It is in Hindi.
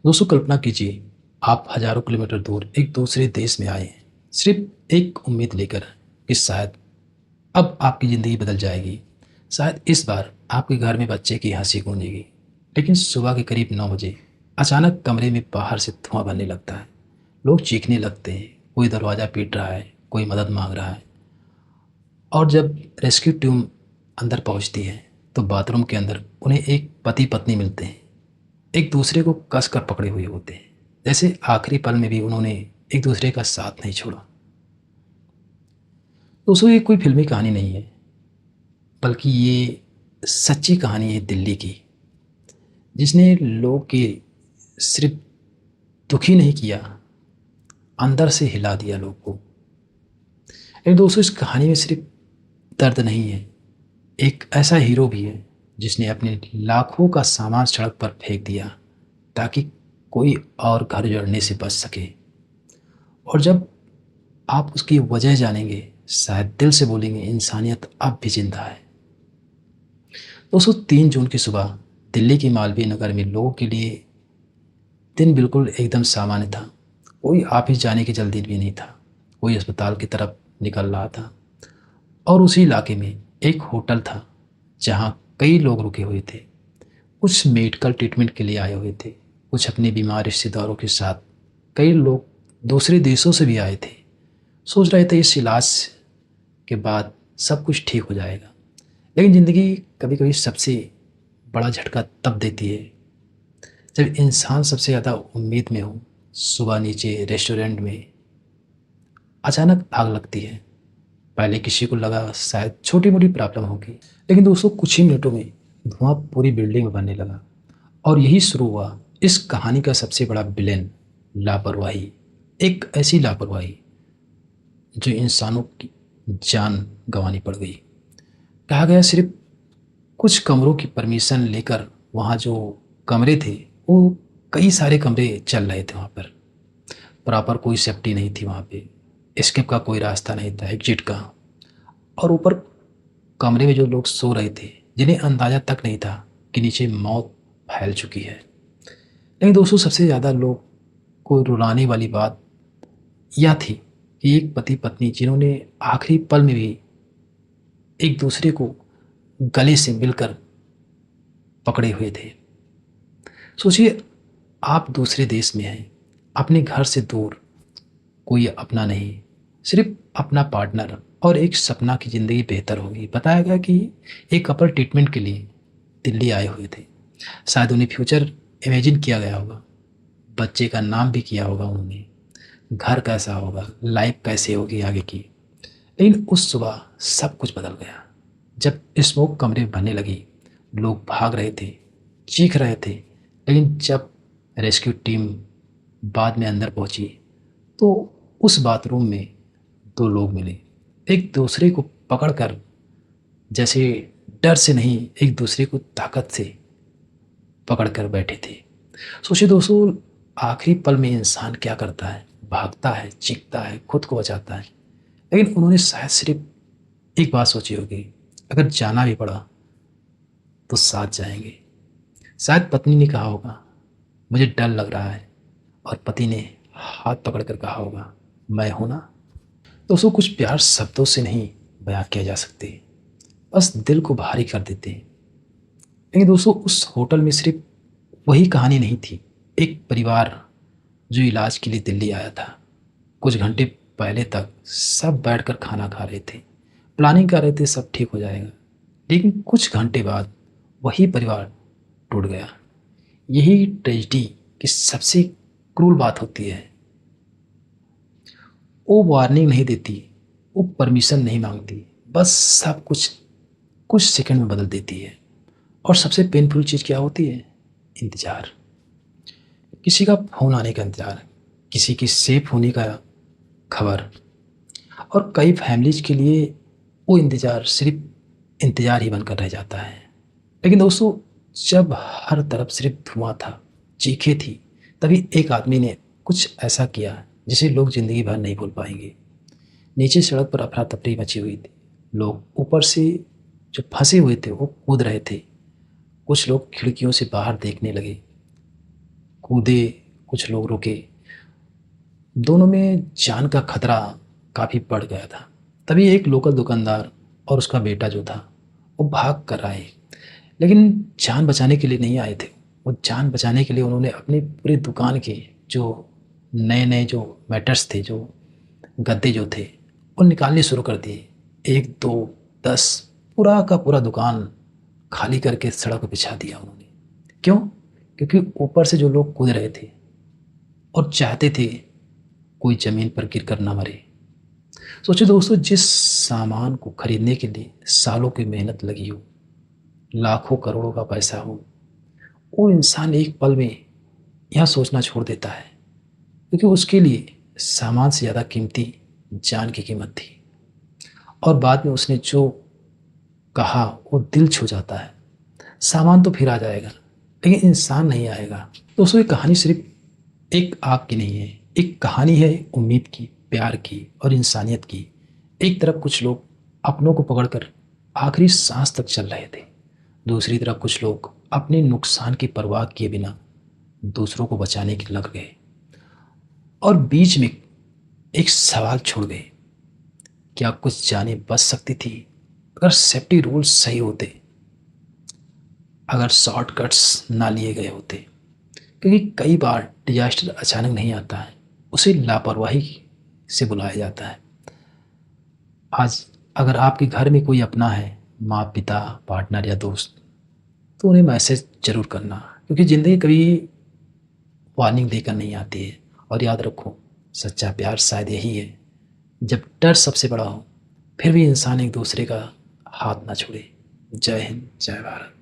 दोस्तों कल्पना कीजिए, आप हज़ारों किलोमीटर दूर एक दूसरे देश में आए हैं, सिर्फ एक उम्मीद लेकर कि शायद अब आपकी ज़िंदगी बदल जाएगी। शायद इस बार आपके घर में बच्चे की हंसी गूंजेगी। लेकिन सुबह के करीब 9 बजे अचानक कमरे में बाहर से धुआं बनने लगता है। लोग चीखने लगते हैं, कोई दरवाज़ा पीट रहा है, कोई मदद मांग रहा है। और जब रेस्क्यू टीम अंदर पहुंचती है तो बाथरूम के अंदर उन्हें एक पति पत्नी मिलते हैं। एक दूसरे को कस कर पकड़े हुए होते हैं, जैसे आखिरी पल में भी उन्होंने एक दूसरे का साथ नहीं छोड़ा। दोस्तों ये कोई फिल्मी कहानी नहीं है, बल्कि ये सच्ची कहानी है दिल्ली की, जिसने लोग के सिर्फ दुखी नहीं किया, अंदर से हिला दिया लोग को। लेकिन दोस्तों इस कहानी में सिर्फ दर्द नहीं है, एक ऐसा हीरो भी है जिसने अपने लाखों का सामान सड़क पर फेंक दिया ताकि कोई और घर जड़ने से बच सके। और जब आप उसकी वजह जानेंगे, शायद दिल से बोलेंगे इंसानियत अब भी जिंदा है। दोस्तों 3 जून की सुबह दिल्ली की मालवीय नगर में लोगों के लिए दिन बिल्कुल एकदम सामान्य था। कोई ऑफिस जाने की जल्दी भी नहीं था, कोई अस्पताल की तरफ निकल रहा था। और उसी इलाके में एक होटल था जहाँ कई लोग रुके हुए थे। कुछ मेडिकल ट्रीटमेंट के लिए आए हुए थे, कुछ अपने बीमार रिश्तेदारों के साथ। कई लोग दूसरे देशों से भी आए थे, सोच रहे थे इस इलाज के बाद सब कुछ ठीक हो जाएगा। लेकिन ज़िंदगी कभी कभी सबसे बड़ा झटका तब देती है जब इंसान सबसे ज़्यादा उम्मीद में हो। सुबह नीचे रेस्टोरेंट में अचानक आग लगती है। पहले किसी को लगा शायद छोटी मोटी प्रॉब्लम होगी, लेकिन दोस्तों कुछ ही मिनटों में धुआं पूरी बिल्डिंग में बनने लगा। और यही शुरू हुआ इस कहानी का सबसे बड़ा विलेन, लापरवाही। एक ऐसी लापरवाही जो इंसानों की जान गंवानी पड़ गई। कहा गया सिर्फ कुछ कमरों की परमिशन लेकर वहाँ जो कमरे थे वो कई सारे कमरे चल रहे थे। वहाँ पर प्रॉपर कोई सेफ्टी नहीं थी, वहाँ पे एस्केप का कोई रास्ता नहीं था, एग्जिट का। और ऊपर कमरे में जो लोग सो रहे थे, जिन्हें अंदाज़ा तक नहीं था कि नीचे मौत फैल चुकी है। लेकिन दोस्तों सबसे ज़्यादा लोग को रुलाने वाली बात यह थी कि एक पति पत्नी जिन्होंने आखिरी पल में भी एक दूसरे को गले से मिलकर पकड़े हुए थे। सोचिए, आप दूसरे देश में हैं, अपने घर से दूर, कोई अपना नहीं, सिर्फ अपना पार्टनर और एक सपना की ज़िंदगी बेहतर होगी। बताया गया कि एक कपल ट्रीटमेंट के लिए दिल्ली आए हुए थे। शायद उन्हें फ्यूचर इमेजिन किया गया होगा, बच्चे का नाम भी किया होगा उन्होंने, घर कैसा होगा, लाइफ कैसे होगी आगे की। लेकिन उस सुबह सब कुछ बदल गया। जब स्मोक कमरे में बनने लगी, लोग भाग रहे थे, चीख रहे थे। लेकिन जब रेस्क्यू टीम बाद में अंदर पहुंची तो उस बाथरूम में 2 लोग मिले, एक दूसरे को पकड़कर, जैसे डर से नहीं, एक दूसरे को ताकत से पकड़ कर बैठे थे। सोचिए दोस्तों, आखिरी पल में इंसान क्या करता है, भागता है, चीखता है, खुद को बचाता है। लेकिन उन्होंने शायद सिर्फ एक बात सोची होगी, अगर जाना भी पड़ा तो साथ जाएंगे। शायद पत्नी ने कहा होगा मुझे डर लग रहा है, और पति ने हाथ पकड़कर कहा होगा मैं हूं ना। दोस्तों कुछ प्यार शब्दों से नहीं बयां किया जा सकते, बस दिल को भारी कर देते हैं। लेकिन दोस्तों उस होटल में सिर्फ वही कहानी नहीं थी। एक परिवार जो इलाज के लिए दिल्ली आया था, कुछ घंटे पहले तक सब बैठकर खाना खा रहे थे, प्लानिंग कर रहे थे सब ठीक हो जाएगा। लेकिन कुछ घंटे बाद वही परिवार टूट गया। यही ट्रेजिडी की सबसे क्रूर बात होती है। वो वार्निंग नहीं देती, वो परमिशन नहीं मांगती, बस सब कुछ कुछ सेकंड में बदल देती है। और सबसे पेनफुल चीज़ क्या होती है? इंतज़ार। किसी का फ़ोन आने का इंतज़ार, किसी की सेफ होने का खबर। और कई फैमिलीज़ के लिए वो इंतज़ार सिर्फ इंतज़ार ही बनकर रह जाता है। लेकिन दोस्तों जब हर तरफ सिर्फ धुआं था, चीखें थी, तभी एक आदमी ने कुछ ऐसा किया जिसे लोग ज़िंदगी भर नहीं भूल पाएंगे। नीचे सड़क पर अफरा तफरी मची हुई थी। लोग ऊपर से जो फंसे हुए थे वो कूद रहे थे। कुछ लोग खिड़कियों से बाहर देखने लगे, कूदे, कुछ लोग रुके। दोनों में जान का खतरा काफ़ी बढ़ गया था। तभी एक लोकल दुकानदार और उसका बेटा जो था, वो भाग कर आए, लेकिन जान बचाने के लिए नहीं आए थे। वो जान बचाने के लिए उन्होंने अपनी पूरी दुकान के जो नए-नए जो मैटर्स थे, जो गद्दे जो थे, वो निकालने शुरू कर दिए। 1, 2, 10 पूरा का पूरा दुकान खाली करके सड़क पे बिछा दिया उन्होंने। क्यों? क्योंकि ऊपर से जो लोग कूद रहे थे और चाहते थे कोई ज़मीन पर गिर कर ना मरे। सोचिए दोस्तों, जिस सामान को खरीदने के लिए सालों की मेहनत लगी हो, लाखों करोड़ों का पैसा हो, वो इंसान एक पल में यह सोचना छोड़ देता है, क्योंकि उसके लिए सामान से ज़्यादा कीमती जान की कीमत थी। और बाद में उसने जो कहा वो दिल छू जाता है। सामान तो फिर आ जाएगा, लेकिन इंसान नहीं आएगा। दोस्तों, ये कहानी सिर्फ एक आग की नहीं है, एक कहानी है उम्मीद की, प्यार की और इंसानियत की। एक तरफ कुछ लोग अपनों को पकड़कर आखिरी सांस तक चल रहे थे, दूसरी तरफ कुछ लोग अपने नुकसान की परवाह किए बिना दूसरों को बचाने के लग गए, और बीच में एक सवाल छोड़ गए, क्या कुछ जानें बच सकती थी अगर सेफ्टी रूल्स सही होते, अगर शॉर्टकट्स ना लिए गए होते? क्योंकि कई बार डिजास्टर अचानक नहीं आता है, उसे लापरवाही से बुलाया जाता है। आज अगर आपके घर में कोई अपना है, माँ पिता, पार्टनर या दोस्त, तो उन्हें मैसेज ज़रूर करना, क्योंकि ज़िंदगी कभी वार्निंग देकर नहीं आती है। और याद रखो, सच्चा प्यार शायद यही है, जब डर सबसे बड़ा हो फिर भी इंसान एक दूसरे का हाथ ना छोड़े। जय हिंद, जय भारत।